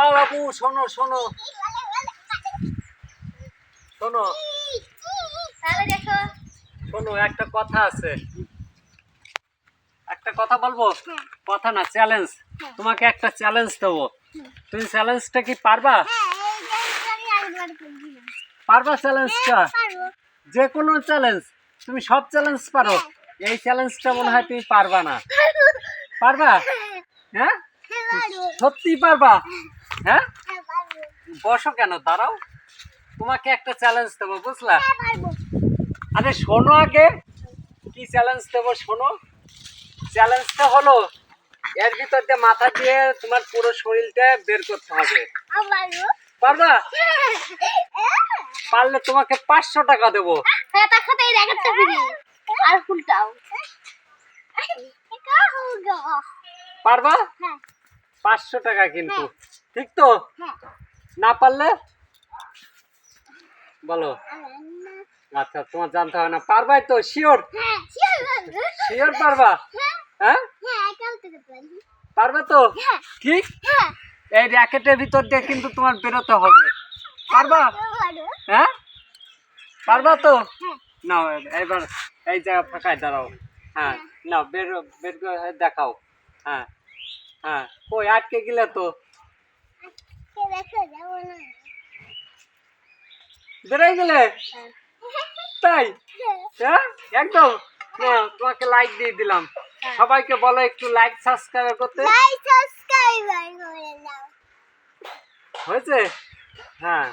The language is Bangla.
বাবু শোনো শোনো শোনো শোনো, একটা কথা আছে, একটা কথা বলবো। কথা না, চ্যালেঞ্জ। তোমাকে একটা চ্যালেঞ্জ দেবো, তুমি চ্যালেঞ্জটা কি পারবা? পারবা চ্যালেঞ্জটা? যে কোনো চ্যালেঞ্জ, তুমি সব চ্যালেঞ্জ পারো, এই চ্যালেঞ্জটা মনে হয় তুমি পারবা না। পারবা? হ্যাঁ, সত্যি পারবা? হ্যাঁ, বসো কেন, দাঁড়াও, তোমাকে একটা চ্যালেঞ্জ দেবো, বুঝলা? আরে শোনো আগে, কি চ্যালেঞ্জ দেবো শোনো। চ্যালেঞ্জটা হলো, এর ভিতর দিয়ে মাথা দিয়ে তোমার পুরো শরীরটা বের করতে হবে। পারবা? পারলে তোমাকে 500 টাকা দেবো। পারবা? 500 টাকা কিন্তু, ঠিক তো? না পারলে বলো। আচ্ছা, তোমার জানতে হবে না, পারবাই তো? শিওর? শিওর পারবা? হ্যাঁ, পারবে তো? ঠিক, এই র্যাকেটের ভিতর দিয়ে কিন্তু তোমার বেরোতে হবে। পারবা? হ্যাঁ, পারবা তো? না, এবার এই জায়গা ফাঁকায় দাঁড়াও। হ্যাঁ, না, বের বের করে দেখাও। হ্যাঁ হ্যাঁ, কই আটকে গেলে তো, বেরোয় গেলে তাই? হ্যাঁ, একদম। তোমাকে লাইক দিয়ে দিলাম। সবাইকে বলো একটু লাইক সাবস্ক্রাইব করতে। হয়েছে? হ্যাঁ।